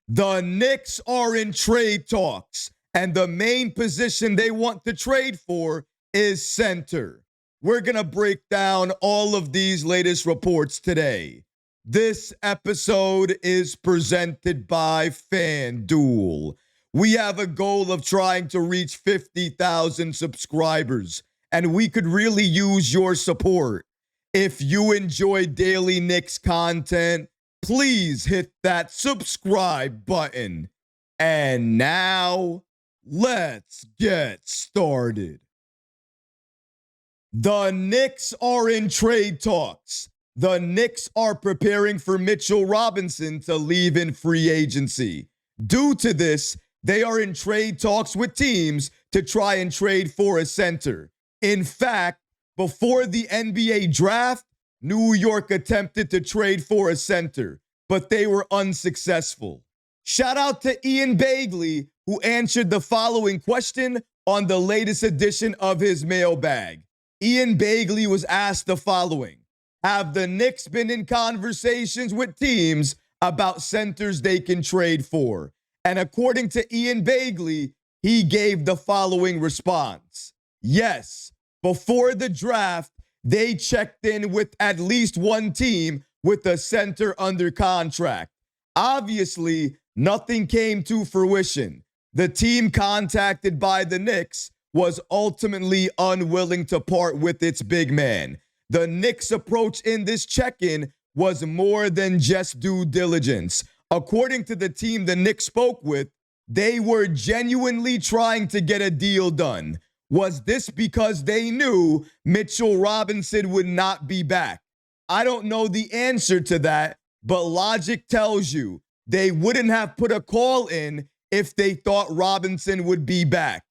The Knicks are in trade talks, and the main position they want to trade for is center. We're going to break down all of these latest reports today. This episode is presented by FanDuel. We have a goal of trying to reach 50,000 subscribers, and we could really use your support. If you enjoy daily Knicks content, please hit that subscribe button. And now, let's get started. The Knicks are in trade talks. The Knicks are preparing for Mitchell Robinson to leave in free agency. Due to this, they are in trade talks with teams to try and trade for a center. In fact, before the NBA draft, New York attempted to trade for a center, but they were unsuccessful. Shout out to Ian Bagley, who answered the following question on the latest edition of his mailbag. Ian Bagley was asked the following: have the Knicks been in conversations with teams about centers they can trade for? And according to Ian Bagley, he gave the following response: yes, before the draft, they checked in with at least one team with a center under contract. Obviously, nothing came to fruition. The team contacted by the Knicks was ultimately unwilling to part with its big man. The Knicks' approach in this check-in was more than just due diligence. According to the team the Knicks spoke with, they were genuinely trying to get a deal done. Was this because they knew Mitchell Robinson would not be back? I don't know the answer to that, but logic tells you they wouldn't have put a call in if they thought Robinson would be back.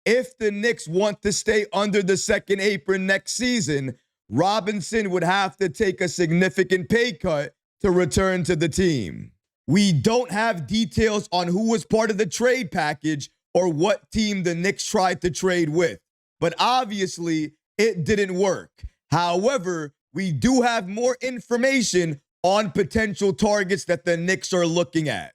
If the Knicks want to stay under the second apron next season, Robinson would have to take a significant pay cut to return to the team. We don't have details on who was part of the trade package or what team the Knicks tried to trade with, but obviously it didn't work. However, we do have more information on potential targets that the Knicks are looking at.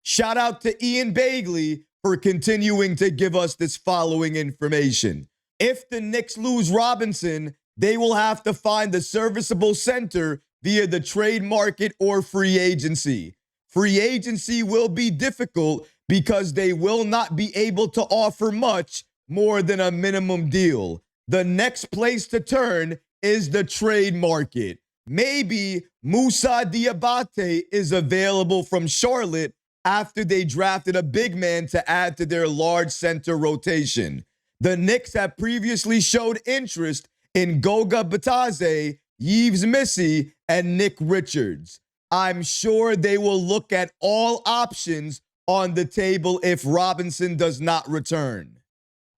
Shout out to Ian Bagley for continuing to give us this following information. If the Knicks lose Robinson, they will have to find a serviceable center via the trade market or free agency. Free agency will be difficult because they will not be able to offer much more than a minimum deal. The next place to turn is the trade market. Maybe Moussa Diabate is available from Charlotte after they drafted a big man to add to their large center rotation. The Knicks have previously showed interest in Goga Bitadze, Yves Missi, and Nick Richards. I'm sure they will look at all options on the table if Robinson does not return.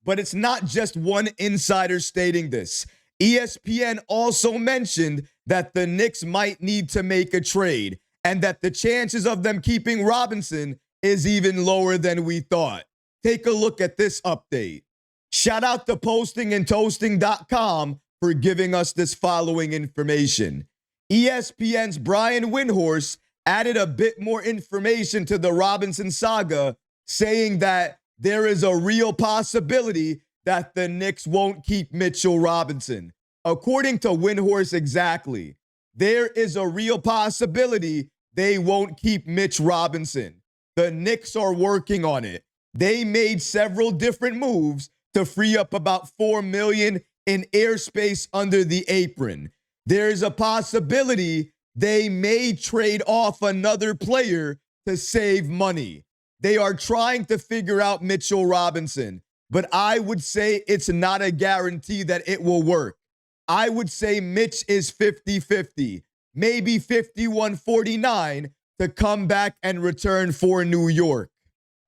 But it's not just one insider stating this. ESPN also mentioned that the Knicks might need to make a trade and that the chances of them keeping Robinson is even lower than we thought. Take a look at this update. Shout out to postingandtoasting.com for giving us this following information. ESPN's Brian Windhorst added a bit more information to the Robinson saga, saying that there is a real possibility that the Knicks won't keep Mitchell Robinson. According to Windhorst exactly, there is a real possibility they won't keep Mitch Robinson. The Knicks are working on it. They made several different moves to free up about $4 million in airspace under the apron. There's a possibility they may trade off another player to save money. They are trying to figure out Mitchell Robinson, but I would say it's not a guarantee that it will work. I would say Mitch is 50-50, maybe 51-49 to come back and return for New York.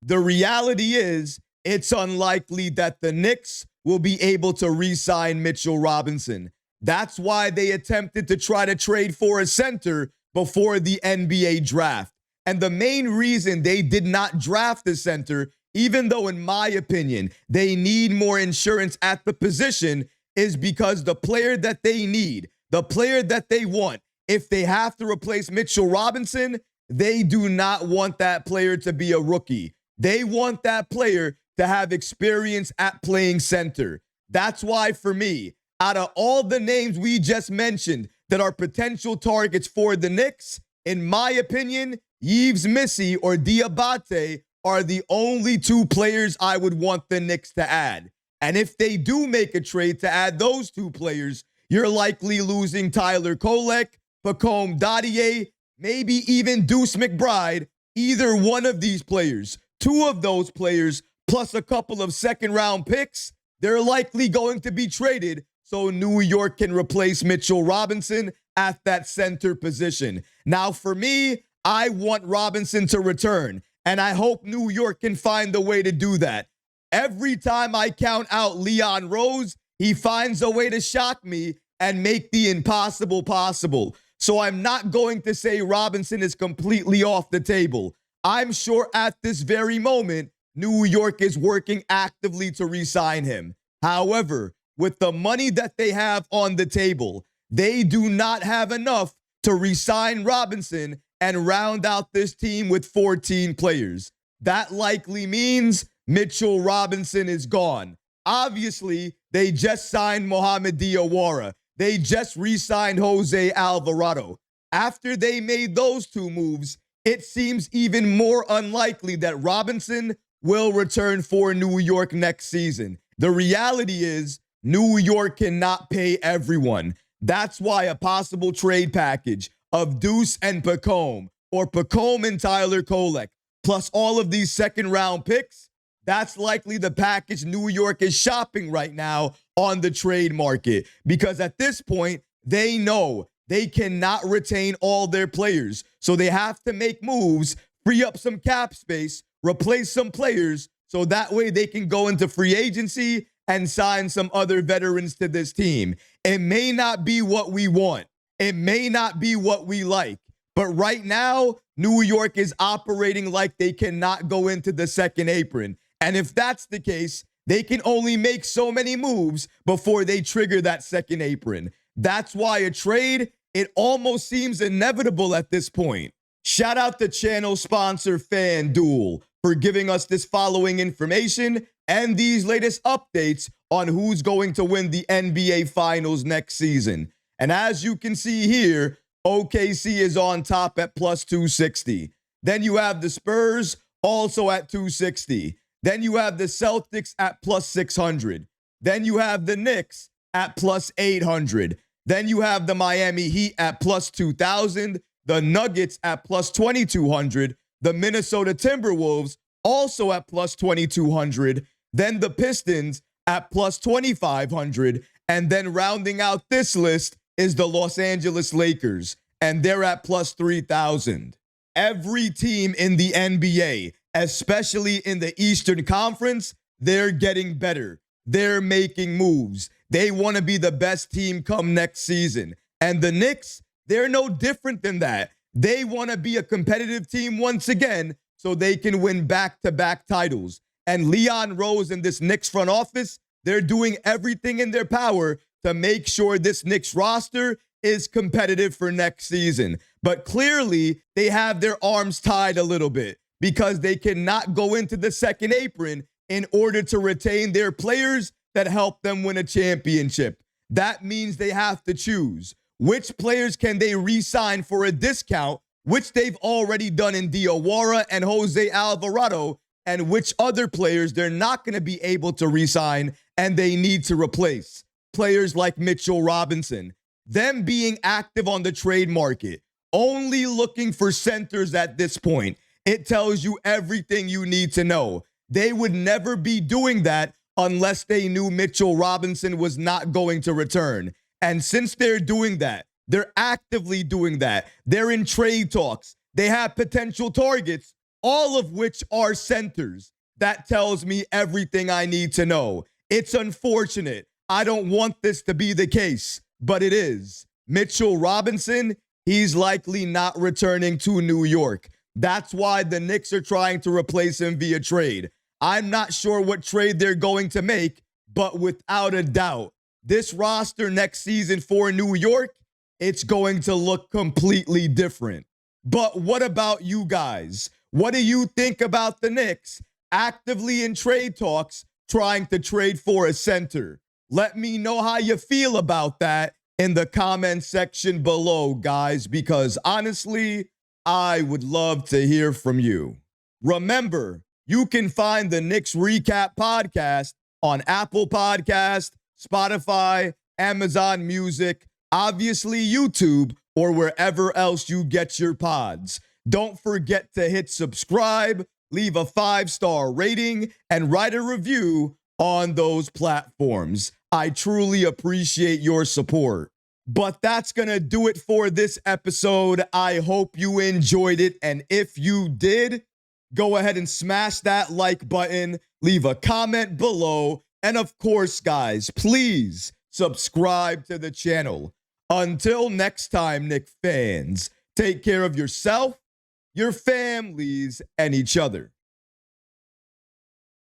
The reality is, it's unlikely that the Knicks will be able to re-sign Mitchell Robinson. That's why they attempted to try to trade for a center before the NBA draft. And the main reason they did not draft a center, even though in my opinion, they need more insurance at the position, is because the player that they need, the player that they want, if they have to replace Mitchell Robinson, they do not want that player to be a rookie. They want that player to have experience at playing center. That's why, for me, out of all the names we just mentioned that are potential targets for the Knicks, in my opinion, Yves Missi or Diabate are the only two players I would want the Knicks to add. And if they do make a trade to add those two players, you're likely losing Tyler Kolek, Pacome Dadier, maybe even Deuce McBride. Either one of these players, two of those players, plus a couple of second-round picks, they're likely going to be traded so New York can replace Mitchell Robinson at that center position. Now, for me, I want Robinson to return, and I hope New York can find the way to do that. Every time I count out Leon Rose, he finds a way to shock me and make the impossible possible. So I'm not going to say Robinson is completely off the table. I'm sure at this very moment, New York is working actively to re-sign him. However, with the money that they have on the table, they do not have enough to re-sign Robinson and round out this team with 14 players. That likely means Mitchell Robinson is gone. Obviously, they just signed Mohamed Diawara. They just re-signed Jose Alvarado. After they made those two moves, it seems even more unlikely that Robinson will return for New York next season. The reality is, New York cannot pay everyone. That's why a possible trade package of Deuce and Pacome, or Pacome and Tyler Kolek, plus all of these second-round picks, that's likely the package New York is shopping right now on the trade market. Because at this point, they know they cannot retain all their players. So they have to make moves, free up some cap space, replace some players, so that way they can go into free agency and sign some other veterans to this team. It may not be what we want. It may not be what we like. But right now, New York is operating like they cannot go into the second apron. And if that's the case, they can only make so many moves before they trigger that second apron. That's why a trade, it almost seems inevitable at this point. Shout out to channel sponsor FanDuel for giving us this following information and these latest updates on who's going to win the NBA Finals next season. And as you can see here, OKC is on top at plus 260. Then you have the Spurs also at 260. Then you have the Celtics at plus 600. Then you have the Knicks at plus 800. Then you have the Miami Heat at plus 2,000. The Nuggets at plus 2,200. The Minnesota Timberwolves also at plus 2,200. Then the Pistons at plus 2,500. And then rounding out this list is the Los Angeles Lakers, and they're at plus 3,000. Every team in the NBA, especially in the Eastern Conference, they're getting better. They're making moves. They want to be the best team come next season. And the Knicks, they're no different than that. They want to be a competitive team once again so they can win back-to-back titles. And Leon Rose and this Knicks front office, they're doing everything in their power to make sure this Knicks roster is competitive for next season. But clearly, they have their arms tied a little bit because they cannot go into the second apron in order to retain their players that help them win a championship. That means they have to choose. Which players can they re-sign for a discount, which they've already done in Diawara and Jose Alvarado, and which other players they're not going to be able to re-sign and they need to replace. Players like Mitchell Robinson. Them being active on the trade market, only looking for centers at this point. It tells you everything you need to know. They would never be doing that unless they knew Mitchell Robinson was not going to return. And since they're doing that, they're actively doing that. They're in trade talks. They have potential targets, all of which are centers. That tells me everything I need to know. It's unfortunate. I don't want this to be the case, but it is. Mitchell Robinson, he's likely not returning to New York. That's why the Knicks are trying to replace him via trade. I'm not sure what trade they're going to make, but without a doubt, this roster next season for New York, it's going to look completely different. But what about you guys? What do you think about the Knicks actively in trade talks trying to trade for a center? Let me know how you feel about that in the comment section below, guys, because honestly, I would love to hear from you. Remember, you can find the Knicks Recap podcast on Apple Podcast, Spotify, Amazon Music, obviously YouTube, or wherever else you get your pods. Don't forget to hit subscribe, leave a 5-star rating, and write a review on those platforms. I truly appreciate your support. But that's going to do it for this episode. I hope you enjoyed it. And if you did, go ahead and smash that like button, leave a comment below, and of course, guys, please subscribe to the channel. Until next time, Knicks fans, take care of yourself, your families, and each other.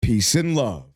Peace and love.